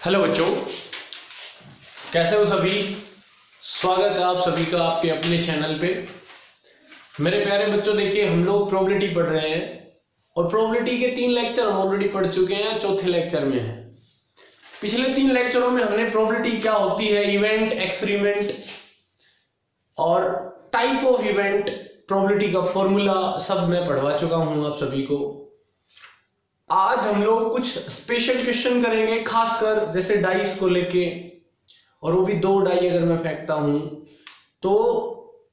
Hello बच्चों, कैसे हो सभी। स्वागत है आप सभी का आपके अपने चैनल पे। मेरे प्यारे बच्चों, देखिए हम लोग प्रोबेबिलिटी पढ़ रहे हैं और प्रोबेबिलिटी के 3 लेक्चर हम ऑलरेडी पढ़ चुके हैं, चौथे लेक्चर में है। पिछले 3 लेक्चरों में हमने प्रोबेबिलिटी क्या होती है, इवेंट, एक्सपेरिमेंट और टाइप ऑफ इवेंट, प्रोबेबिलिटी का फॉर्मूला सब मैं पढ़वा चुका हूं आप सभी को। आज हम लोग कुछ स्पेशल क्वेश्चन करेंगे, खासकर जैसे डाइस को लेके, और वो भी 2 डाई अगर मैं फेंकता हूं तो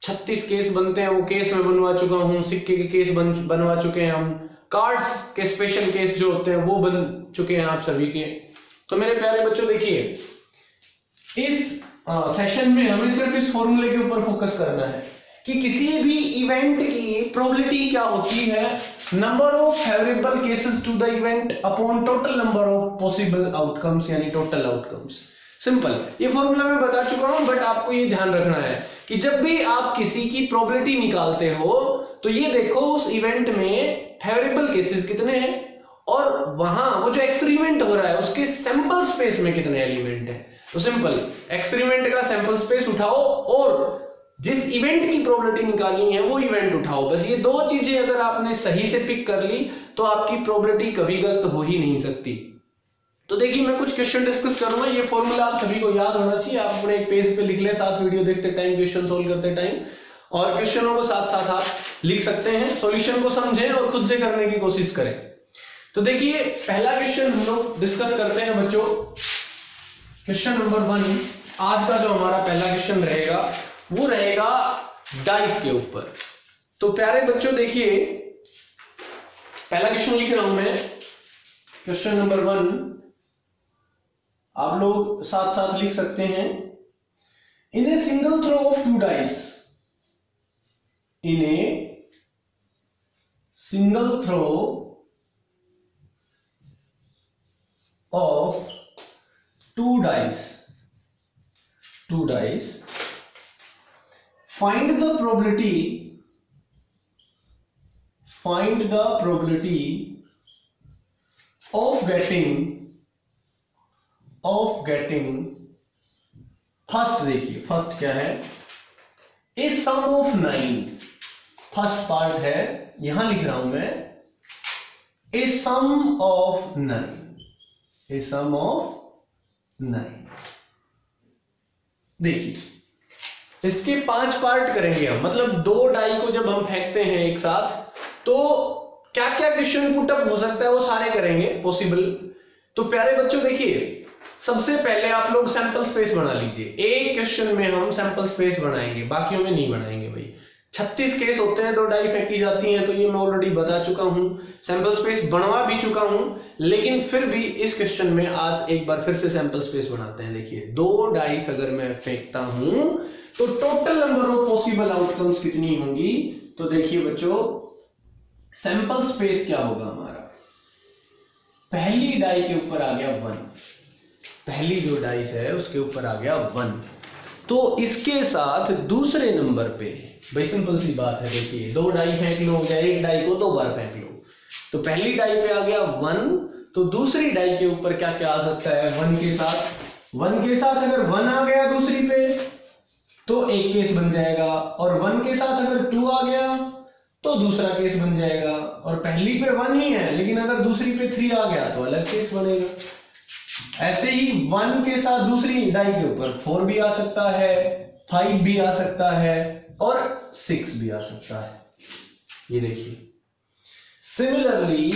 36 केस बनते हैं। वो केस मैं बनवा चुका हूं, सिक्के के केस बनवा चुके हैं हम, कार्ड्स के स्पेशल केस जो होते हैं वो बन चुके हैं आप सभी के। तो मेरे प्यारे बच्चों, देखिए इस सेशन में हमें सिर्फ इस फॉर्मूले के ऊपर फोकस करना है कि किसी भी इवेंट की प्रोबेबिलिटी क्या होती है, number of favourable cases to the event upon total number of possible outcomes, यानी टोटल आउटकम्स। सिंपल, ये फॉर्मूला मैं बता चुका हूं, बट आपको ये ध्यान रखना है कि जब भी आप किसी की प्रोबेबिलिटी निकालते हो तो ये देखो उस इवेंट में फेवरेबल केसेस कितने हैं और वहां वो जो एक्सपेरिमेंट हो रहा है उसके सैंपल स्पेस में कितने एलिमेंट है। तो सिंपल, एक्सपेरिमेंट का सैंपल स्पेस उठाओ और जिस इवेंट की प्रोबेबिलिटी निकालनी है वो इवेंट उठाओ। बस ये 2 चीजें अगर आपने सही से पिक कर ली तो आपकी प्रोबेबिलिटी कभी गलत हो ही नहीं सकती। तो देखिए मैं कुछ क्वेश्चन डिस्कस करूंगा, ये फॉर्मूला आप सभी को याद होना चाहिए। आप अपने एक पेज पे लिख ले, साथ वीडियो देखते टाइम, क्वेश्चन सोल्व करते टाइम, और क्वेश्चनों को साथ साथ आप लिख सकते हैं। सॉल्यूशन को समझें और खुद से करने की कोशिश करें। तो देखिए पहला क्वेश्चन हम लोग डिस्कस करते हैं बच्चों। क्वेश्चन नंबर 1 आज का जो हमारा पहला क्वेश्चन रहेगा वो रहेगा डाइस के ऊपर। तो प्यारे बच्चों देखिए, पहला क्वेश्चन लिख रहा हूं मैं, क्वेश्चन नंबर 1 आप लोग साथ साथ लिख सकते हैं। In a single throw of 2 dice, in a single throw of 2 dice, find the probability of getting first. देखिए फर्स्ट क्या है, a sum of 9। First part है, यहां लिख रहा हूं मैं, ए सम ऑफ 9। देखिए इसके 5 पार्ट करेंगे हम, मतलब 2 डाई को जब हम फेंकते हैं एक साथ तो क्या क्या क्वेश्चन पुटअप हो सकता है वो सारे करेंगे पॉसिबल। तो प्यारे बच्चों देखिए, सबसे पहले आप लोग सैंपल स्पेस बना लीजिए। एक क्वेश्चन में हम सैंपल स्पेस बनाएंगे, बाकियों में नहीं बनाएंगे भाई। 36 केस होते हैं, 2 डाई फेंकी जाती हैं, तो ये मैं ऑलरेडी बता चुका हूं, सैंपल स्पेस बनवा भी चुका हूं, लेकिन फिर भी इस क्वेश्चन में आज एक बार फिर से सैंपल स्पेस बनाते हैं। देखिए 2 डाइस अगर मैं फेंकता हूं तो total number of possible outcomes कितनी होंगी। तो देखिए बच्चों, सैंपल स्पेस क्या होगा हमारा, पहली डाई के ऊपर आ गया 1, पहली जो डाइस है उसके ऊपर आ गया 1, तो इसके साथ दूसरे नंबर पे, भाई सिंपल सी बात है, देखिए 2 डाई फेंक लो या एक डाई को 2 बार फेंक लो, तो पहली डाई पे आ गया 1, तो दूसरी डाई के ऊपर क्या क्या आ सकता है, 1 के साथ अगर 1 आ गया दूसरी पे तो एक केस बन जाएगा, और 1 के साथ अगर 2 आ गया तो दूसरा केस बन जाएगा, और पहली पे 1 ही है लेकिन अगर दूसरी पे 3 आ गया तो अलग केस बनेगा। ऐसे ही 1 के साथ दूसरी डाई के ऊपर 4 भी आ सकता है, 5 भी आ सकता है और 6 भी आ सकता है। ये देखिए सिमिलरली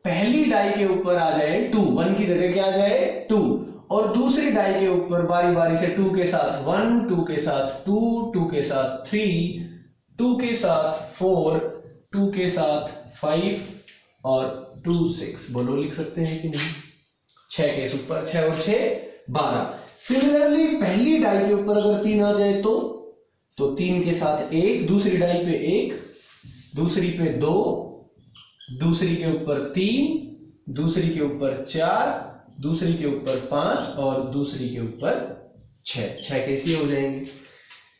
पहली डाई के ऊपर आ जाए 2, 1 की जगह क्या आ जाए 2, और दूसरी डाई के ऊपर बारी बारी से 2 के साथ 1, 2 के साथ 2, 2 के साथ 3, 2 के साथ 4, 2 के साथ 5 और 2 6। बोलो लिख सकते हैं कि नहीं, 6 केस ऊपर, 6 और 6 12। सिमिलरली पहली डाई के ऊपर अगर 3 आ जाए तो 3 के साथ 1, दूसरी डाई पे 1, दूसरी पे 2, दूसरी के ऊपर 3, दूसरी के ऊपर 4, दूसरी के ऊपर 5 और दूसरी के ऊपर 6 कैसे हो जाएंगे।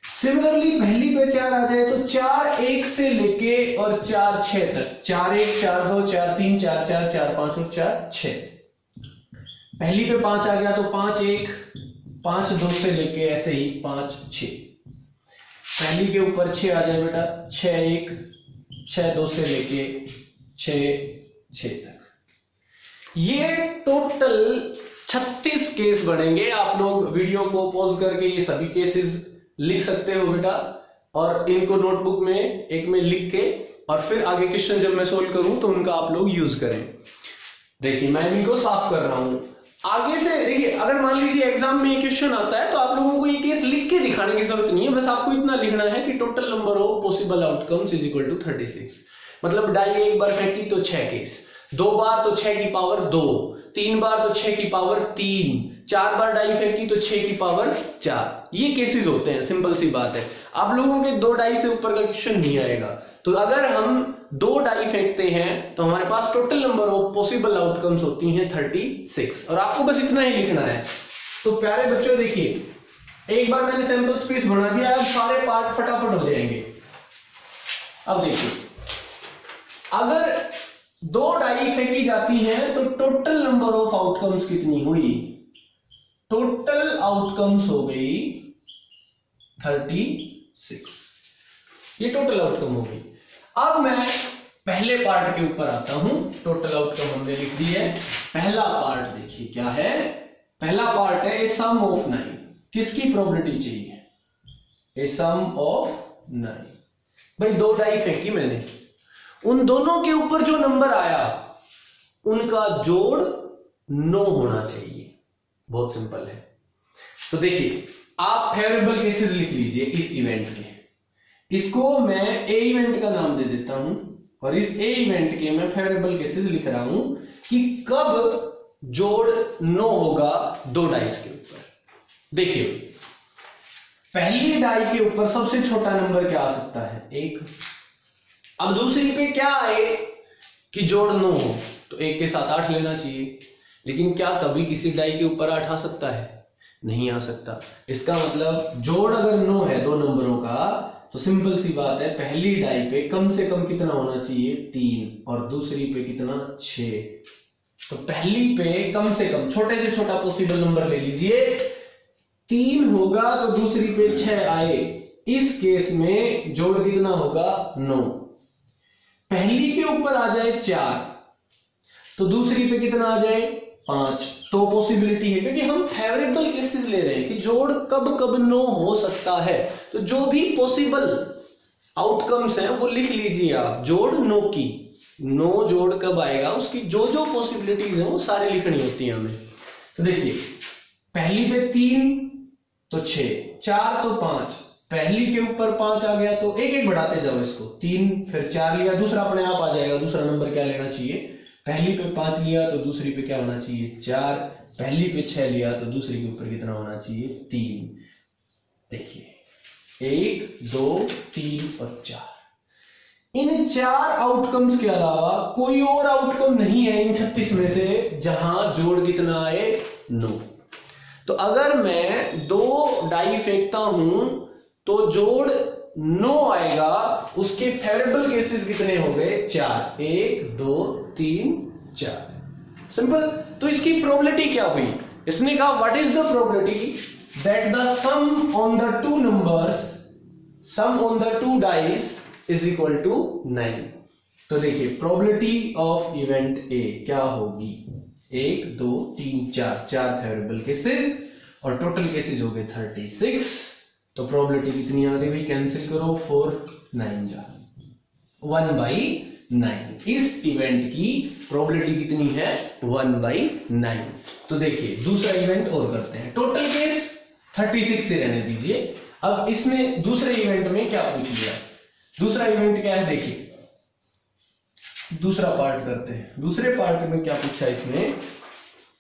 सिमिलरली पहली पे 4 आ जाए तो 4 1 से लेके और 4 6 तक, 4 1 4 2 4 3 4 4 4 5 और 4 6। पहली पे 5 आ गया तो 5 1, 5 2 से लेके ऐसे ही 5 6। पहली के ऊपर 6 आ जाए बेटा, 6 1, 6 2 से लेके 6 6 तक। ये टोटल 36 केस बनेंगे। आप लोग वीडियो को पॉज करके ये सभी केसेस लिख सकते हो बेटा, और इनको नोटबुक में एक में लिख के और फिर आगे क्वेश्चन जब मैं सोल्व करूं तो उनका आप लोग यूज करें। देखिए मैं इनको साफ कर रहा हूं। आगे से देखिए, अगर मान लीजिए एग्जाम में ये क्वेश्चन आता है तो आप लोगों को ये केस लिख के दिखाने की जरूरत नहीं है, बस आपको इतना लिखना है कि total number of possible outcomes is equal to 36। मतलब डाई एक बार फेंकी तो 6 केस, 2 बार तो 6 की पावर 2, 3 बार तो 6 की पावर 3, 4 बार डाई फेंकी तो 6 की पावर 4। ये केसेस होते हैं, सिंपल सी बात है। आप लोगों के 2 डाई से ऊपर का क्वेश्चन नहीं आएगा। तो अगर हम 2 डाई फेंकते हैं तो हमारे पास total number of possible outcomes होती हैं 36, और आपको बस इतना ही लिखना है। तो प्यारे बच्चों देखिए, एक बार मैंने सैंपल स्पेस बना दिया, अब सारे पार्ट फटाफट हो जाएंगे। अब देखिए, अगर 2 डाई फेंकी जाती हैं तो टोटल नंबर ऑफ आउटकम्स कितनी हुई? टोटल आउटकम्स हो गई 36। ये टोटल आउटकम हो गई। अब मैं पहले पार्ट के ऊपर आता हूं। टोटल आउटकम हमने लिख दी है। पहला पार्ट देखिए क्या है। पहला पार्ट है ए सम ऑफ 9। किसकी प्रोबेबिलिटी चाहिए? ए सम ऑफ 9। भाई 2 डाई फेंकी मैंने, उन दोनों के ऊपर जो नंबर आया उनका जोड़ 9 होना चाहिए। बहुत सिंपल है। तो देखिए, आप फेवरेबल केसेस लिख लीजिए इस इवेंट के। इसको मैं ए इवेंट का नाम दे देता हूं, और इस ए इवेंट के मैं फेवरेबल केसेस लिख रहा हूं कि कब जोड़ 9 होगा 2 डाइस के ऊपर। देखिए, पहली डाई के ऊपर सबसे छोटा नंबर क्या आ सकता है? 1। अब दूसरी पे क्या आए कि जोड़ 9 हो, तो 1 के साथ 8 लेना चाहिए। लेकिन क्या कभी किसी डाई के ऊपर 8 आ सकता है? नहीं आ सकता। इसका मतलब जोड़ अगर 9 है 2 नंबरों का, तो सिंपल सी बात है, पहली डाई पे कम से कम कितना होना चाहिए? 3, और दूसरी पे कितना? 6। तो पहली पे कम से कम छोटे से छोटा पॉसिबल नंबर ले लीजिए, 3 होगा तो दूसरी पे 6 आए। इस केस में जोड़ कितना होगा? 9। पहली के ऊपर आ जाए 4, तो दूसरी पे कितना आ जाए? 5। तो पॉसिबिलिटी है, क्योंकि हम फेवरेबल केसेस ले रहे हैं कि जोड़ कब कब 9 हो सकता है। तो जो भी पॉसिबल आउटकम्स हैं वो लिख लीजिए आप, जोड़ 9 की। 9 जोड़ कब आएगा उसकी जो जो पॉसिबिलिटीज हैं वो सारी लिखनी होती है हमें। तो देखिए, पहली पे 3 तो 6, 4 तो 5, पहली के ऊपर 5 आ गया तो एक एक बढ़ाते जाओ इसको। 3 फिर 4 लिया, दूसरा अपने आप आ जाएगा। दूसरा नंबर क्या लेना चाहिए? पहली पे 5 लिया तो दूसरी पे क्या होना चाहिए? 4। पहली पे 6 लिया तो दूसरी के ऊपर कितना होना चाहिए? 3। देखिए, 1 2 3 और 4। इन 4 आउटकम्स के अलावा कोई और आउटकम नहीं है इन 36 में से जहां जोड़ कितना आए? 9। तो अगर मैं 2 डाई फेंकता हूं तो जोड़ 9 आएगा। उसके फेवरेबल केसेस कितने हो गए? 4। 1 2 3 4। सिंपल। तो इसकी प्रोबेबिलिटी क्या हुई? इसने कहा what is the probability that the sum on the 2 numbers, sum on the 2 dice is equal to 9। तो देखिए, प्रोबेबिलिटी ऑफ इवेंट ए क्या होगी? 1 2 3 4, 4 फेवरेबल केसेस और टोटल केसेस हो गए 36। तो प्रोबेबिलिटी कितनी आ गई? कैंसिल करो, 4 9 जा 1/9। इस इवेंट की प्रोबेबिलिटी कितनी है? 1/9। तो देखिए, दूसरा इवेंट और करते हैं। टोटल केस 36 से रहने दीजिए। अब इसमें दूसरे इवेंट में क्या पूछ लिया? दूसरा इवेंट क्या है? देखिए, दूसरा पार्ट करते हैं। दूसरे पार्ट में क्या पूछा इसने?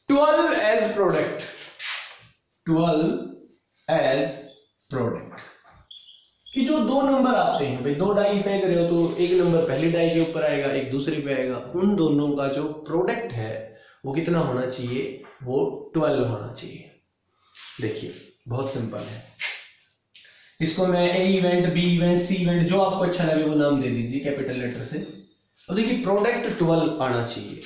12 एज प्रोडक्ट। 12 एज प्रोडक्ट कि जो 2 नंबर आते हैं, भाई 2 डाई फेंक रहे हो तो एक नंबर पहली डाई के ऊपर आएगा, एक दूसरी पे आएगा। उन दोनों का जो प्रोडक्ट है वो कितना होना चाहिए? वो 12 होना चाहिए। देखिए, बहुत सिंपल है। इसको मैं ए इवेंट, बी इवेंट, सी इवेंट, जो आपको अच्छा लगे वो नाम दे दीजिए कैपिटल लेटर से। और देखिए, प्रोडक्ट 12 आना चाहिए।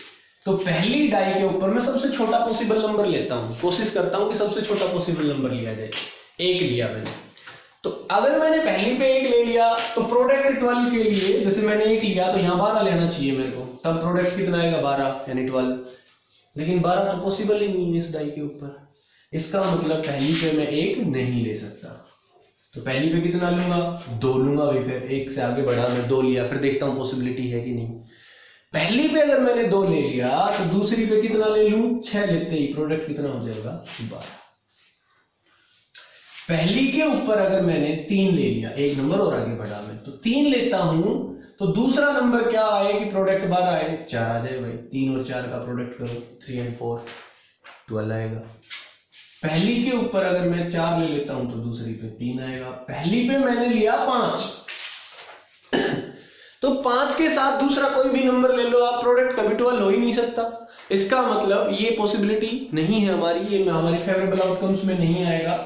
तो पहली डाई के ऊपर मैं सबसे छोटा पॉसिबल नंबर लेता हूं, कोशिश करता हूं कि सबसे छोटा पॉसिबल नंबर लिया जाए। 1 लिया मैंने, तो अगर मैंने पहली पे 1 ले लिया तो प्रोडक्ट 12 के लिए जैसे मैंने 1 लिया तो यहां 12 लेना चाहिए मेरे को, तब प्रोडक्ट कितना आएगा 12 यानी 12। लेकिन 12 तो पॉसिबल ही नहीं है इस डाई के ऊपर, इसका मतलब पहली पे मैं 1 नहीं ले सकता। तो पहली पे कितना लूंगा 2 लूंगा भाई, फिर 1 से आगे बढ़ा मैं 2 लिया, फिर देखता हूं पॉसिबिलिटी है कि नहीं। पहली पे अगर मैंने 2 ले लिया तो दूसरी पे कितना ले लूं 6 लेते ही प्रोडक्ट कितना हो जाएगा 12। पहली के ऊपर अगर मैंने 3 ले लिया, 1 नंबर और आगे बढ़ा मैं, तो 3 लेता हूं तो दूसरा नंबर क्या आए कि प्रोडक्ट 12 आए, 4 आ जाए भाई। 3 और 4 का प्रोडक्ट करो, 3 and 4 12 आएगा। पहली के ऊपर अगर मैं 4 ले लेता हूं तो दूसरी पे 3 आएगा। पहली पे मैंने लिया 5 तो 5 के साथ दूसरा कोई भी नंबर ले लो आप, प्रोडक्ट कभी 12 हो ही नहीं सकता। इसका मतलब ये पॉसिबिलिटी नहीं है हमारी, ये हमारी फेवरेबल आउटकम्स में नहीं आएगा।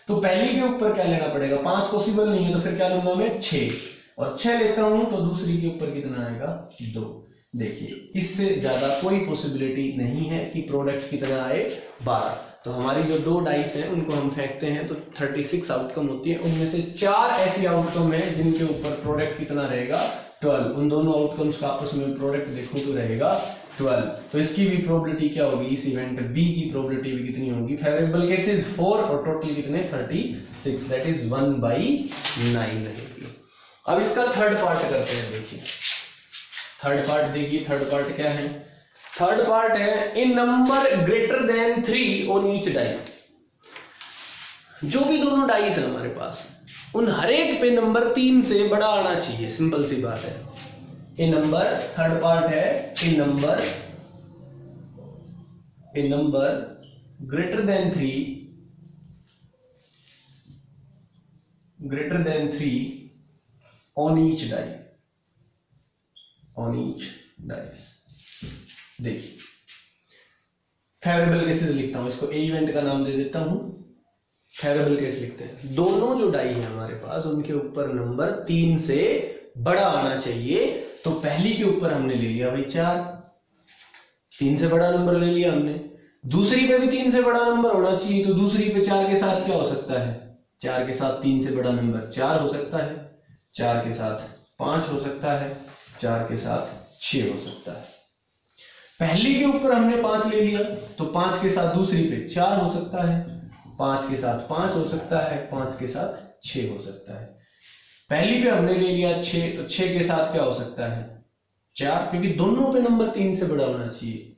तो पहली के ऊपर क्या लेना पड़ेगा, 5 पॉसिबल नहीं है तो फिर क्या लूंगा मैं 6, और 6 लेता हूं तो दूसरी के ऊपर कितना आएगा 2। देखिए इससे ज्यादा कोई पॉसिबिलिटी नहीं है कि प्रोडक्ट कितना आए 12। तो हमारी जो 2 डाइस हैं उनको हम फेंकते हैं तो 36 आउटकम होती है, उनमें से 4 ऐसी आउटकम है जिनके ऊपर प्रोडक्ट कितना रहेगा 12। उन दोनों आउटकम्स का आपस में प्रोडक्ट देखूं तो रहेगा 12। तो इसकी भी प्रोबेबिलिटी क्या होगी, इस इवेंट बी की प्रोबेबिलिटी भी कितनी होगी, फेवरेबल केसेस 4 और टोटल कितने 36, दैट इज 1/9 रहेगी। अब इसका थर्ड पार्ट करते हैं। देखिए थर्ड पार्ट, देखिए थर्ड पार्ट क्या है, थर्ड पार्ट है in number greater than 3 on each die. जो भी दोनों डाइस है हमारे पास उन हर एक पे नंबर 3 से बड़ा आना चाहिए, सिंपल सी बात है। इन नंबर, थर्ड पार्ट है in number greater than 3 on each dice. देखिए फेवरेबल केसेस लिखता हूं, इसको ए इवेंट का नाम दे देता हूं, फेवरेबल केस लिखते हैं। दोनों जो डाई है हमारे पास उनके ऊपर नंबर 3 से बड़ा आना चाहिए। तो पहली के ऊपर हमने ले लिया भाई 4, 3 से बड़ा नंबर ले लिया हमने। दूसरी पे भी 3 से बड़ा नंबर होना चाहिए, तो दूसरी पे 4 के साथ क्या हो सकता है, 4 के साथ 3 से बड़ा नंबर 4 हो सकता है, 4 के साथ 5 हो सकता है, 4 के साथ 6 हो सकता है। पहली के ऊपर हमने 5 ले लिया तो 5 के साथ दूसरी पे 4 हो सकता है, 5 के साथ 5 हो सकता है, 5 के साथ 6 हो सकता है। पहली पे हमने ले लिया 6 तो 6 के साथ क्या हो सकता है 4, क्योंकि दोनों पे नंबर 3 से बड़ा होना चाहिए।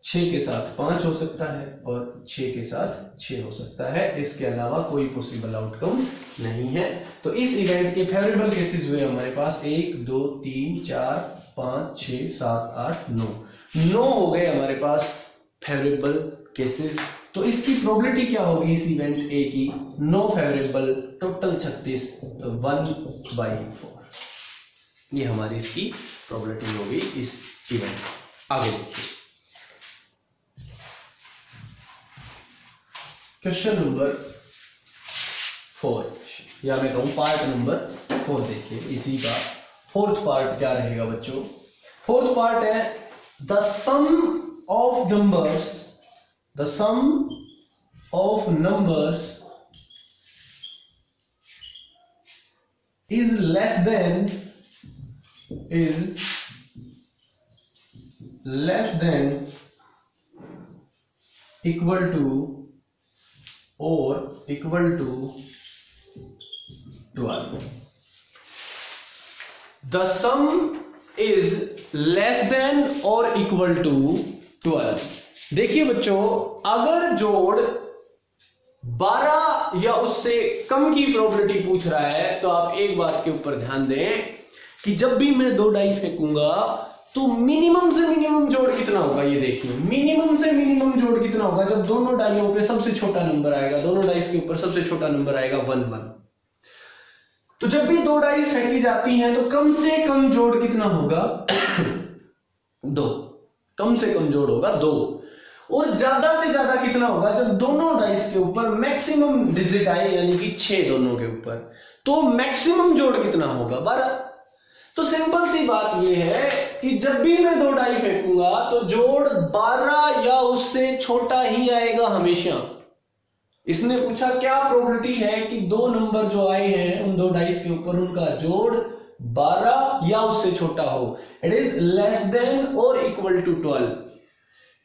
6 के साथ 5 हो सकता है और 6 के साथ 6 हो सकता है, इसके अलावा कोई पॉसिबल आउटकम नहीं है। तो इस इवेंट के फेवरेबल केसेस हुए हमारे पास 1 2 3 4 5 6 7 8 9 हो गए हमारे पास फेवरेबल केसेस। तो इसकी प्रोबेबिलिटी क्या होगी इस इवेंट ए की, 9 फेवरेबल, टोटल 36, तो 1/4 ये हमारी इसकी प्रोबेबिलिटी होगी इस इवेंट। आगे देखिए क्वेश्चन नंबर 4, या मैं कहूं पार्ट नंबर 4। देखिए इसी का फोर्थ पार्ट क्या रहेगा बच्चों, फोर्थ पार्ट है the sum of numbers is less than equal to or equal to 12. The sum is less than or equal to 12. देखिए बच्चों, अगर जोड़ 12 या उससे कम की प्रोबेबिलिटी पूछ रहा है तो आप एक बात के ऊपर ध्यान दें कि जब भी मैं 2 डाई फेंकूंगा तो मिनिमम से मिनिमम जोड़ कितना होगा, ये देखिए मिनिमम से मिनिमम जोड़ कितना होगा जब दोनों डाइयों पे सबसे छोटा नंबर आएगा, दोनों डाइस के ऊपर सबसे छोटा नंबर आएगा 1 1। तो जब भी 2 डाइस फेंकी जाती हैं तो कम से कम जोड़ कितना होगा 2, कम से कम जोड़ होगा 2, और ज्यादा से ज्यादा कितना होगा जब दोनों डाइस के ऊपर मैक्सिमम डिजिट आए, यानी कि 6 दोनों के ऊपर, तो मैक्सिमम जोड़ कितना होगा 12। तो सिंपल सी बात यह है कि जब भी मैं दो डाई फेंकूंगा तो जोड़ 12 या उससे छोटा ही आएगा हमेशा। इसने पूछा क्या प्रोबेबिलिटी है कि दो नंबर जो आए हैं उन दो डाइस के ऊपर उनका जोड़ 12 या उससे छोटा हो, इट इज लेस देन और इक्वल टू 12।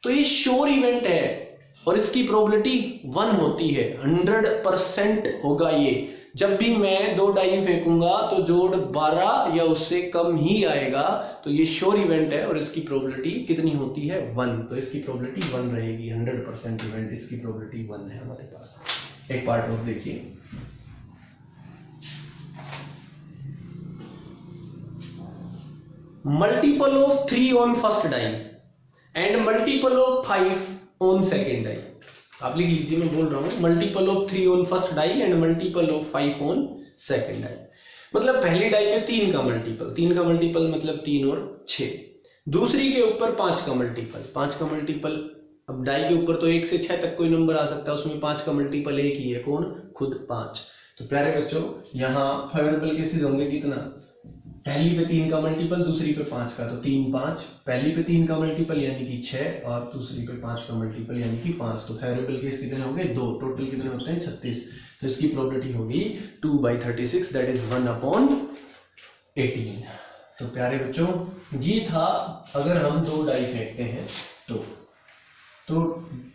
तो ये श्योर इवेंट है और इसकी प्रोबेबिलिटी 1 होती है, 100% होगा ये। जब भी मैं दो डाई फेंकूंगा तो जोड़ 12 या उससे कम ही आएगा, तो ये श्योर इवेंट है और इसकी प्रोबेबिलिटी कितनी होती है 1। तो इसकी प्रोबेबिलिटी 1 रहेगी, 100% इवेंट, इसकी प्रोबेबिलिटी 1 है हमारे पास। एक पार्ट और देखिए, multiple of 3 on first die and multiple of 5 on second die. आप लिख लीजिए, मैं बोल रहा हूं multiple of 3 on first die and multiple of 5 on second die. मतलब पहली डाई पे 3 का मल्टीपल, 3 का मल्टीपल मतलब 3 और 6। दूसरी के ऊपर 5 का मल्टीपल, 5 का मल्टीपल, अब डाई के ऊपर तो 1 से 6 तक कोई नंबर आ सकता है, उसमें 5 का मल्टीपल एक ही है, कौन? खुद 5। तो प्यारे बच्चों यहां फेवरेबल केसेस होंगे कितना? पहली पे 3 का मल्टीपल, दूसरी पे 5 का, तो 3 5, पहली पे 3 का मल्टीपल यानी कि 6 और दूसरी पे 5 का मल्टीपल यानी कि 5। तो फेवरेबल केस कितने होंगे? 2। टोटल कितने होते हैं? 36। तो इसकी प्रोबेबिलिटी होगी 2/36, दैट इज 1/18। तो प्यारे बच्चों ये था अगर हम दो डाई फेंकते हैं तो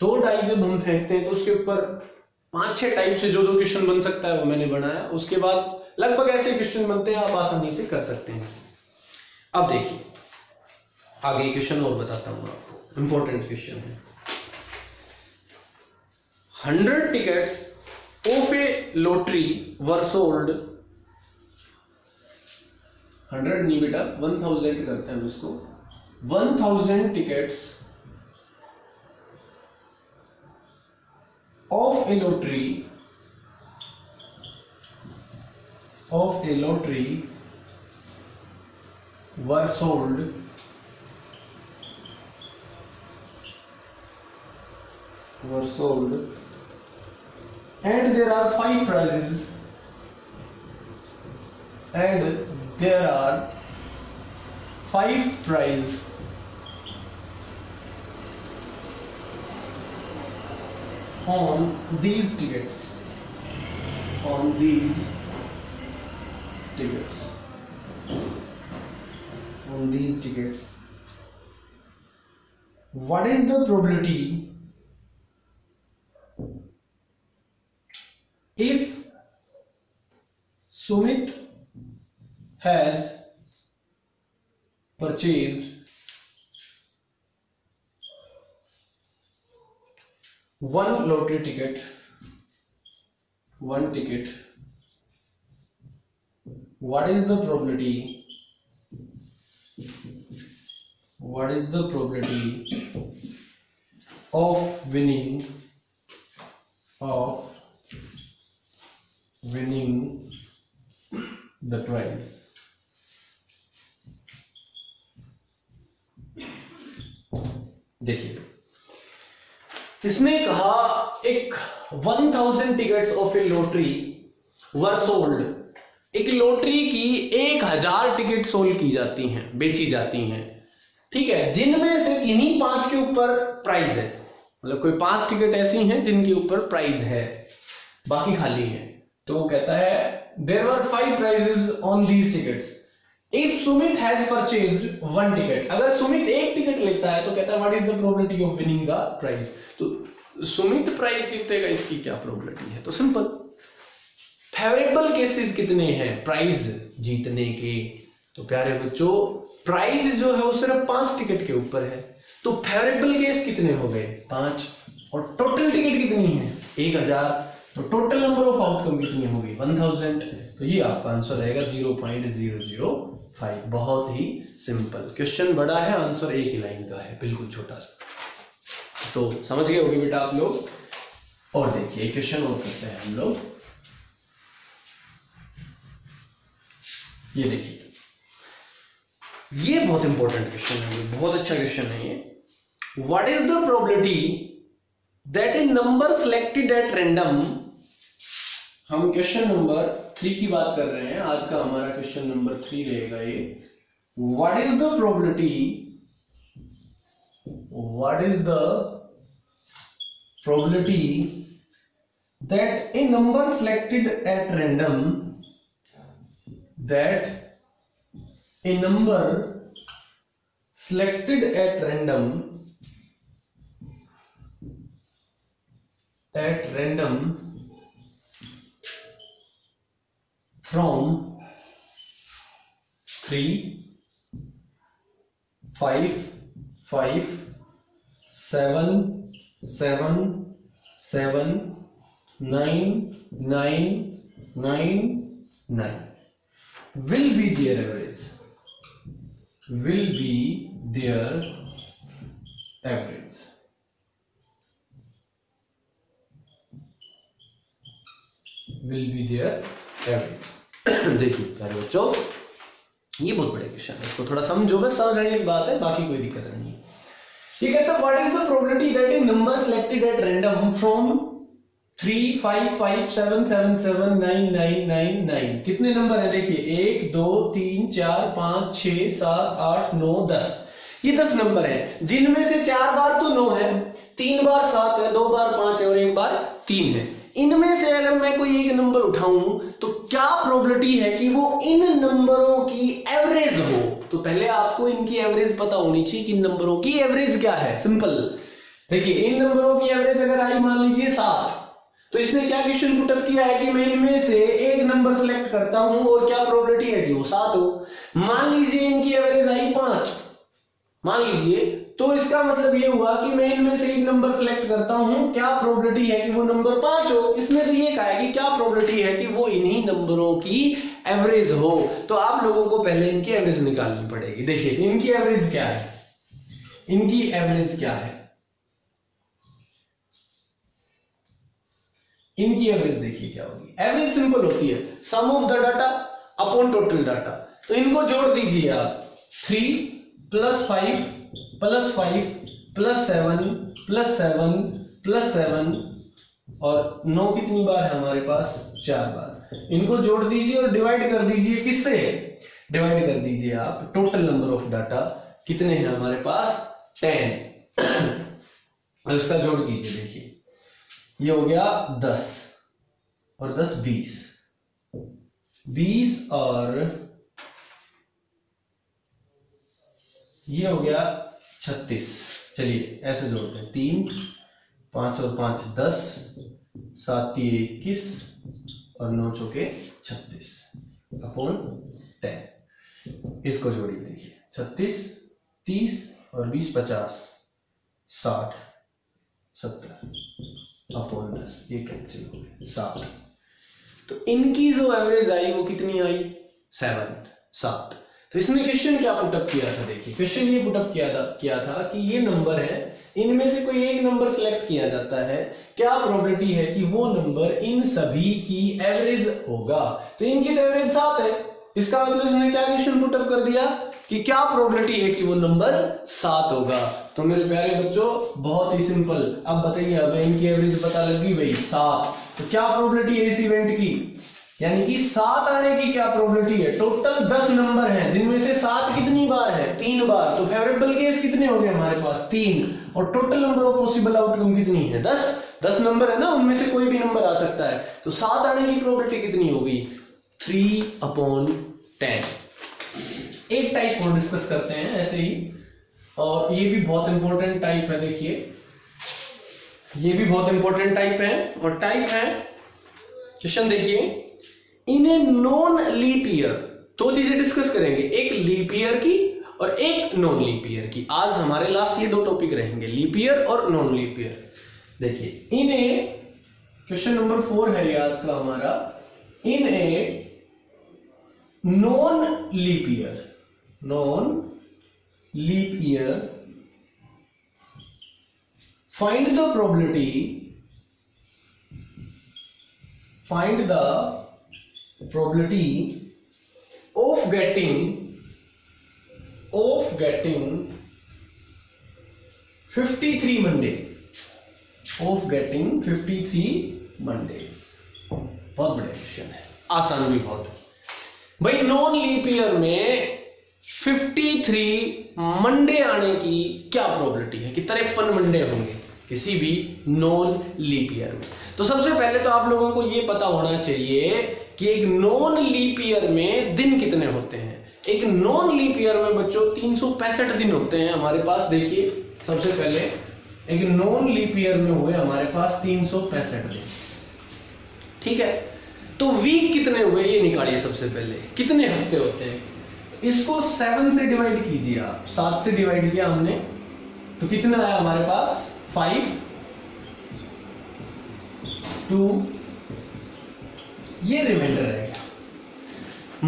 दो डाई जब हम फेंकते हैं तो उसके ऊपर 5-6 टाइप से जो क्वेश्चन बन सकता है वो मैंने बनाया। उसके बाद लगभग ऐसे क्वेश्चन बनते हैं, आप आसानी से कर सकते हैं। अब देखिए आगे क्वेश्चन और बताता हूं आपको, इंपॉर्टेंट क्वेश्चन है। 100 tickets of A lottery were sold, 100 नहीं बेटा 1000 करते हैं इसको, 1000 tickets of A lottery were sold and there are 5 prizes on these tickets, what is the probability if Sumit has purchased one lottery ticket, what is the probability of winning the prize? देखिए इसने कहा एक 1000 tickets of A lottery were sold, एक lottery की 1000 ticket sold की जाती हैं, बेची जाती हैं, ठीक है, जिनमें से इन्हीं 5 के ऊपर प्राइज है। मतलब कोई 5 टिकट ऐसी हैं जिनके ऊपर प्राइज है, बाकी खाली है। तो वो कहता है there were 5 prizes on these tickets if Sumit has purchased 1 ticket. अगर सुमित एक टिकट लेता है तो कहता है what is the probability of winning the prize. तो सुमित प्राइज जीतेगा, इसकी क्या प्रोबेबिलिटी है? तो सिंपल, फेवरेबल केसेस कितने हैं प्राइज जीतने के? तो प्यारे बच्चों प्राइज जो है वो सिर्फ 5 टिकट के ऊपर है, तो फेवरेबल केस कितने हो गए? 5। और टोटल टिकट कितनी है? 1000। तो टोटल नंबर ऑफ आउटकम कितनी होगी? 1000। तो ये आपका आंसर रहेगा 0.005। बहुत ही सिंपल क्वेश्चन, बड़ा है, आंसर एक ही लाइन का है, बिल्कुल छोटा सा। तो समझ गए होंगे बेटा आप लोग। और देखिए क्वेश्चन और करते हैं हम लोग। ये देखिए, ये बहुत इंपॉर्टेंट क्वेश्चन है, बहुत अच्छा क्वेश्चन है ये। What is the probability that A number selected at random, हम क्वेश्चन नंबर 3 की बात कर रहे हैं, आज का हमारा क्वेश्चन नंबर 3 रहेगा ये। what is the probability that a number selected at random from 3, 5, 5, 7, 7, 7, 9, 9, 9, 9 will be their average. देखिए प्यारे बच्चों, ये बहुत बड़े क्वेश्चन है, इसको थोड़ा समझो, बस समझने की बात है, बाकी कोई दिक्कत नहीं है। ये कहता है what is the probability that A number selected at random from 3, 5, 5, 7, 7, 7, 9, 9, 9, 9 कितने नंबर है देखिए, 1, 2, 3, 4, 5, 6, 7, 8, 9, 10। ये 10 नंबर है, जिनमें से 4 बार तो 9 है, 3 बार 7 है, 2 बार 5 है और 1 बार 3 है। इनमें से अगर मैं कोई एक नंबर उठाऊं तो क्या प्रोबेबिलिटी है कि वो इन नंबरों की एवरेज हो। तो पहले आपको इनकी एवरेज पता होनी चाहिए कि इन नंबरों की एवरेज क्या है। सिंपल, देखिए इन नंबरों की एवरेज अगर आई मान लीजिए 7, तो इसमें क्या क्वेश्चन पुटअप किया है कि मैं इनमें से एक नंबर सेलेक्ट करता हूं और क्या प्रोबेबिलिटी है कि वो 7 हो। मान लीजिए इनकी एवरेज आई 5, मान लीजिए, तो इसका मतलब ये हुआ कि मैं इनमें से एक नंबर सेलेक्ट करता हूं, क्या प्रोबेबिलिटी है कि वो नंबर 5 हो। इसमें तो ये कहा है कि क्या प्रोबेबिलिटी है कि वो इन्हीं नंबरों की एवरेज हो। तो आप लोगों को पहले इनकी एवरेज निकालनी पड़ेगी। देखिए इनकी एवरेज क्या है, इनकी एवरेज क्या है, इनकी एवरेज देखिए क्या होगी। एवरेज सिंपल होती है sum of the data upon total data. तो इनको जोड़ दीजिए आप, 3 + 5 + 5 + 7 + 7 + 7 और 9 कितनी बार है हमारे पास, 4 बार। इनको जोड़ दीजिए और डिवाइड कर दीजिए, किससे डिवाइड कर दीजिए आप, टोटल नंबर ऑफ डाटा कितने हैं हमारे पास, 10 और इसका जोड़ कीजिए। देखिए ये हो गया 10 और 10 20, 20 और ये हो गया 36। चलिए ऐसे जोड़ते हैं, 3, 5 और 5 10, 7 3 21 और 9 चौके 36 अपॉन 10। इसको जोड़िए, देखिए 36, 30 और 20 50, 60, 70 अपॉन 10, ये कैंसिल हो गए 7। तो इनकी जो एवरेज आई वो कितनी आई, 7। तो इसने क्वेश्चन क्या पुटअप किया था, देखिए क्वेश्चन ये पुटअप किया था कि ये नंबर है, इनमें से कोई एक नंबर सिलेक्ट किया जाता है, क्या प्रोबेबिलिटी है कि वो नंबर इन सभी की एवरेज होगा। तो इनकी तो एवरेज 7 है, इसका मतलब इसने क्या क्वेश्चन पुटअप कर दिया कि क्या प्रोबेबिलिटी है कि वो नंबर 7 होगा। तो मेरे प्यारे बच्चों बहुत ही सिंपल, अब बताइए, अब इनकी एवरेज पता लगी भाई 7, तो क्या प्रोबेबिलिटी है इस इवेंट की, यानी कि 7 आने की क्या प्रोबेबिलिटी है। टोटल 10 नंबर हैं, जिनमें से 7 कितनी बार है, 3 बार। तो फेवरेबल केस कितने हो गए हमारे पास, 3, और total number of possible outcome कितनी है, 10 नंबर है ना, उनमें से कोई भी नंबर आ सकता है। तो 7 आने की प्रोबेबिलिटी कितनी होगी, 3/10। एक टाइप को डिस्कस करते हैं ऐसे ही, और ये भी बहुत इंपॉर्टेंट टाइप है। देखिए ये भी बहुत इंपॉर्टेंट टाइप है, और टाइप है, क्वेश्चन देखिए, इन ए नॉन लीप ईयर। दो चीजें डिस्कस करेंगे, एक लीप ईयर की और एक नॉन लीप ईयर की। आज हमारे लास्ट ये 2 टॉपिक रहेंगे, लीप ईयर और नॉन लीप ईयर। देखिए इन ए, क्वेश्चन नंबर 4 है ये आज का हमारा, in a non leap year, find the probability of getting 53 Mondays। बहुत बड़ा क्वेश्चन है, आसान भी बहुत है भाई। नॉन लीप ईयर में 53 मंडे आने की क्या प्रोबेबिलिटी है कि 53 मंडे होंगे किसी भी नॉन लीप ईयर में। तो सबसे पहले तो आप लोगों को यह पता होना चाहिए कि एक नॉन लीप ईयर में दिन कितने होते हैं। एक नॉन लीप ईयर में बच्चों 365 दिन होते हैं हमारे पास। देखिए सबसे पहले एक नॉन लीप ईयर में हुए हमारे पास 365 दिन, ठीक है। तो वीक कितने हुए ये निकालिए सबसे पहले, कितने हफ्ते होते हैं। इसको 7 से डिवाइड कीजिए आप, 7 से डिवाइड किया हमने तो कितना आया हमारे पास 5, 2, ये रिमाइंडर रहेगा।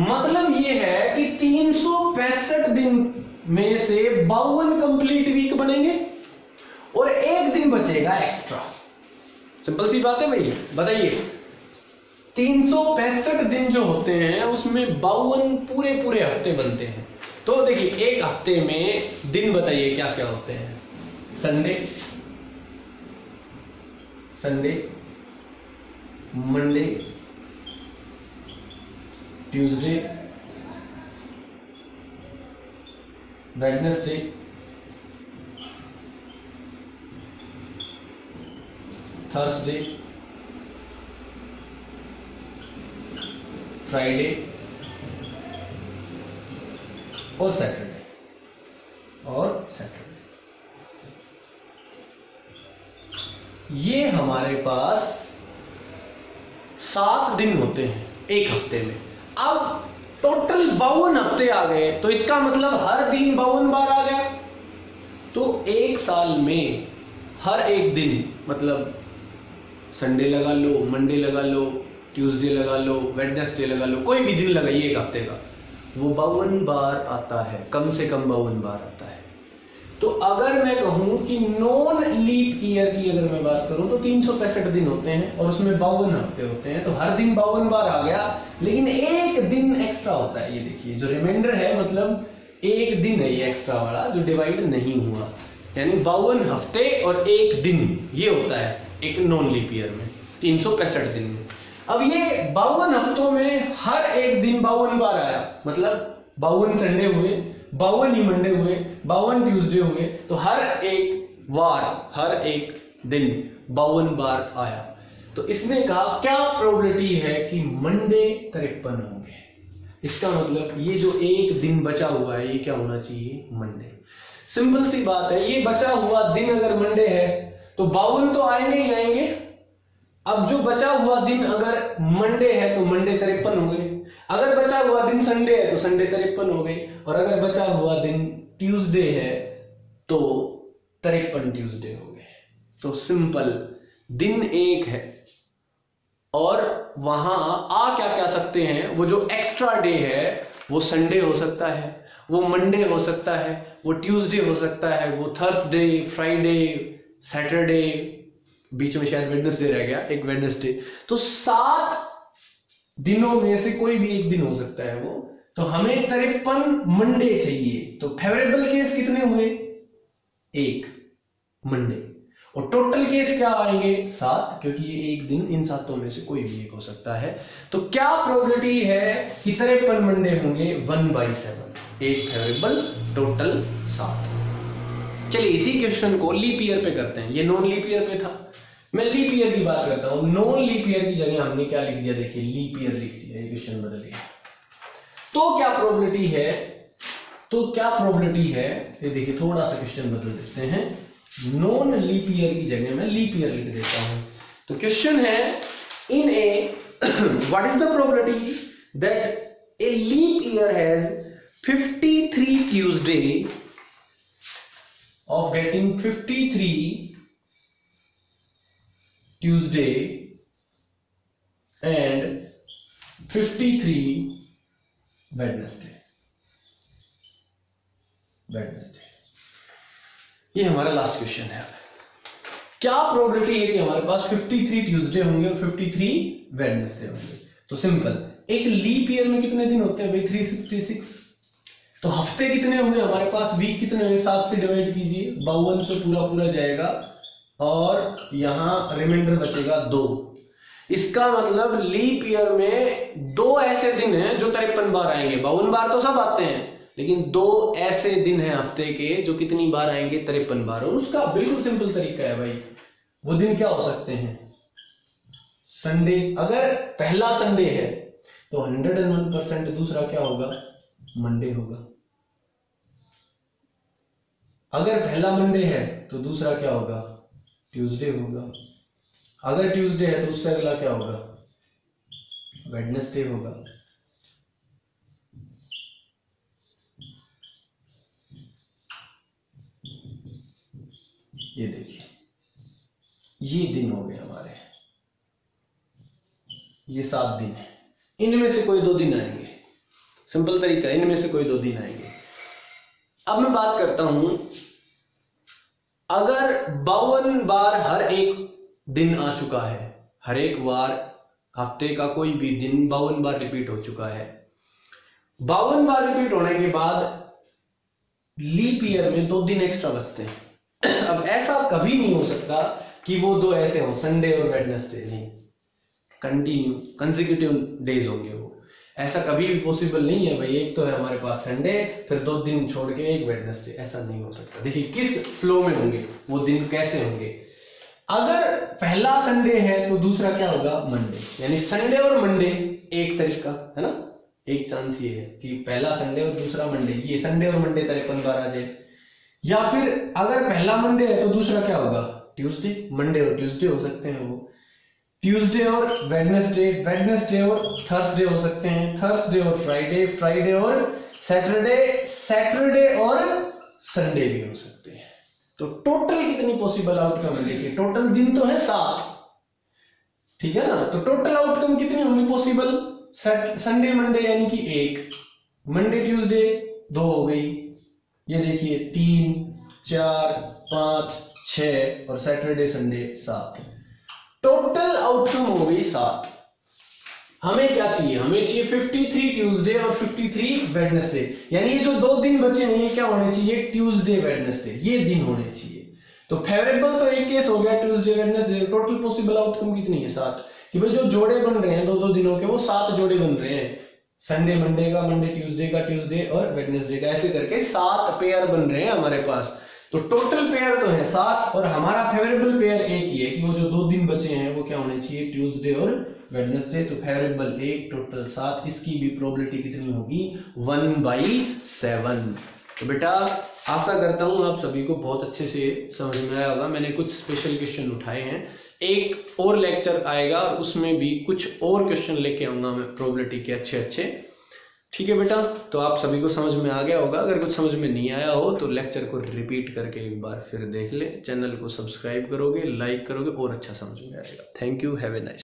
मतलब ये है कि 365 दिन में से 52 कंप्लीट वीक बनेंगे और एक दिन बचेगा एक्स्ट्रा। सिंपल सी बात है भाई, बताइए 365 दिन जो होते हैं उसमें 52 पूरे पूरे हफ्ते बनते हैं। तो देखिए एक हफ्ते में दिन बताइए क्या क्या होते हैं। Sunday, Monday, Tuesday, Wednesday, Thursday, Friday और सैटरडे ये हमारे पास 7 दिन होते हैं एक हफ्ते में। अब टोटल 52 हफ्ते आ गए तो इसका मतलब हर दिन 52 बार आ गया। तो एक साल में हर एक दिन मतलब संडे लगा लो, मंडे लगा लो, ट्यूसडे लगा लो, वेडनेसडे लगा लो, कोई भी दिन लगाइए एक हफ्ते का, वो 52 बार आता है, कम से कम 52 बार आता है। तो अगर मैं कहूं कि नॉन लीप ईयर की अगर मैं बात करूं तो 365 दिन होते हैं और उसमें 52 हफ्ते होते हैं, तो हर दिन 52 बार आ गया, लेकिन एक दिन एक्स्ट्रा होता है। ये देखिए जो रिमाइंडर है मतलब एक दिन है ये एक्स्ट्रा वाला जो डिवाइड नहीं हुआ, यानी 52 हफ्ते और एक दिन ये होता है एक नॉन लीप ईयर में 365 दिन में। अब ये 52 हफ्तों में हर एक दिन 52 बार आया, मतलब 52 संडे हुए, 52 ही मंडे हुए, 52 ट्यूसडे हुए, तो हर एक दिन 52 बार आया। तो इसने कहा क्या प्रोबेबिलिटी है कि मंडे 53 होंगे। इसका मतलब ये जो एक दिन बचा हुआ है ये क्या होना चाहिए, मंडे। सिंपल सी बात है, ये बचा हुआ दिन अगर मंडे है तो 52 तो आएंगे ही आएंगे। अब जो बचा हुआ दिन अगर मंडे है तो मंडे 53 हो गए, अगर बचा हुआ दिन संडे है तो संडे 53 हो गए, और अगर बचा हुआ दिन ट्यूसडे है तो 53 ट्यूसडे हो गए। तो सिंपल दिन एक है और वहां आ क्या क्या सकते हैं, वो जो एक्स्ट्रा डे है वो संडे हो सकता है, वो मंडे हो सकता है, वो ट्यूसडे हो सकता है, वो थर्सडे, फ्राइडे, सैटरडे, बीच में शायद वेडनेसडे रह गया, एक वेडनेसडे। तो 7 दिनों में से कोई भी एक दिन हो सकता है वो। तो हमें 53 मंडे चाहिए। तो फेवरेबल केस कितने हुए, एक मंडे, और टोटल केस क्या आएंगे 7, क्योंकि ये एक दिन इन 7 में से कोई भी एक हो सकता है। तो क्या प्रोबेबिलिटी है कि 53 मंडे होंगे, 1/7, एक फेवरेबल, टोटल 7। चलिए इसी क्वेश्चन को लीप ईयर पे करते हैं। ये नॉन लीप ईयर पे था, मैं लीप ईयर की बात करता हूं। नॉन लीप ईयर की जगह हमने क्या लिख दिया, देखिए लीप ईयर लिख दिया, ये क्वेश्चन बदलिए। तो क्या प्रोबेबिलिटी है, ये देखिए थोड़ा सा क्वेश्चन बदल देते हैं। नॉन लीप ईयर की जगह मैं लीप ईयर लिख देता हूं। तो क्वेश्चन है in a what is the probability that a leap year has 53 Tuesday of getting 53 Tuesday and 53 Wednesday। ये हमारा लास्ट क्वेश्चन है। क्या प्रोबेबिलिटी है कि हमारे पास 53 ट्यूसडे होंगे और 53 वेडनेसडे होंगे। तो सिंपल, एक लीप ईयर में कितने दिन होते हैं भाई, 366। तो हफ्ते कितने होंगे हमारे पास, वीक कितने होंगे, 7 से डिवाइड कीजिए, 52 से पूरा जाएगा और यहां रिमाइंडर बचेगा 2। इसका मतलब लीप ईयर में 2 ऐसे दिन हैं जो 53 बार आएंगे। 52 बार तो सब आते हैं, लेकिन 2 ऐसे दिन हैं हफ्ते के जो कितनी बार आएंगे, 53 बार। और उसका बिल्कुल सिंपल तरीका है भाई, वो दिन क्या हो सकते हैं, संडे। अगर पहला संडे है तो 101%, दूसरा क्या होगा, मंडे होगा। अगर पहला मंडे है तो दूसरा क्या होगा, ट्यूसडे होगा। अगर ट्यूसडे है तो उससे अगला क्या होगा, वेडनेसडे होगा। ये देखिए, ये दिन हो गए हमारे, ये 7 दिन है, इनमें से कोई 2 दिन आएंगे। सिंपल तरीका, इनमें से कोई 2 दिन आएंगे। अब मैं बात करता हूं, अगर 52 बार हर एक दिन आ चुका है, हर एक बार हफ्ते का कोई भी दिन 52 बार रिपीट हो चुका है, 52 बार रिपीट होने के बाद लीप ईयर में 2 दिन एक्स्ट्रा बचते हैं। अब ऐसा कभी नहीं हो सकता कि वो 2 ऐसे हो, संडे और वेडनेसडे, नहीं, कंटिन्यू कंसेक्यूटिव डेज होंगे वो, ऐसा कभी भी पॉसिबल नहीं है भाई। एक तो है हमारे पास संडे, फिर 2 दिन छोड़ के एक वेडनेसडे, ऐसा नहीं हो सकता। देखिए किस फ्लो में होंगे वो दिन, कैसे होंगे। अगर पहला संडे है तो दूसरा क्या होगा, मंडे, यानी संडे और मंडे एक तरीका है ना, एक चांस ये है कि पहला संडे और दूसरा मंडे, ये संडे और मंडे 53 बार आ जाए। या फिर अगर पहला मंडे है तो दूसरा क्या होगा, ट्यूसडे। मंडे और ट्यूसडे हो सकते हैं वो, ट्यूसडे और वेडनेसडे, वेडनेसडे और थर्सडे हो सकते हैं, थर्सडे और फ्राइडे, फ्राइडे और सैटरडे, सैटरडे और संडे भी हो सकते हैं। तो टोटल कितनी पॉसिबल आउटकम है, देखिए टोटल दिन तो है 7, ठीक है ना। तो टोटल आउटकम कितनी होंगी पॉसिबल, संडे मंडे यानी कि 1, मंडे ट्यूसडे 2 हो गई, ये देखिए 3 4 5 6 और सैटरडे संडे 7। टोटल आउटकम हो गई 7। हमें क्या चाहिए, हमें चाहिए 53 ट्यूसडे और 53 वेडनेसडे, यानी ये जो 2 दिन बचे हैं ये क्या होने चाहिए, ट्यूसडे वेडनेसडे, ये दिन होने चाहिए। तो फेवरेबल तो एक केस हो गया Tuesday Wednesday. Total possible outcome कितनी है, 7। कि भाई जो जोड़े बन रहे हैं 2-2 दिनों के, वो 7 जोड़े बन रहे हैं, संडे मंडे का, मंडे ट्यूसडे का, ट्यूसडे और वेडनेसडे का, ऐसे करके 7 पेयर बन रहे हैं हमारे पास। तो टोटल पेयर तो है 7 और हमारा फेवरेबल पेयर एक ही है कि वो जो 2 दिन बचे हैं वो क्या होने चाहिए, ट्यूसडे और वेडनेसडे। तो फेवरेबल 1, टोटल 7, इसकी भी प्रोबेबिलिटी कितनी होगी, 1/7। तो बेटा आशा करता हूं आप सभी को बहुत अच्छे से समझ में आया होगा। मैंने कुछ स्पेशल क्वेश्चन उठाए हैं, एक और लेक्चर आएगा और उसमें भी कुछ और क्वेश्चन लेके आऊंगा मैं प्रोबेबिलिटी के अच्छे। ठीक है बेटा, तो आप सभी को समझ में आ गया होगा। अगर कुछ समझ में नहीं आया हो तो लेक्चर को रिपीट करके एक बार फिर देख ले, चैनल को सब्सक्राइब करोगे, लाइक करोगे और अच्छा समझ में आएगा। Thank you, have a nice.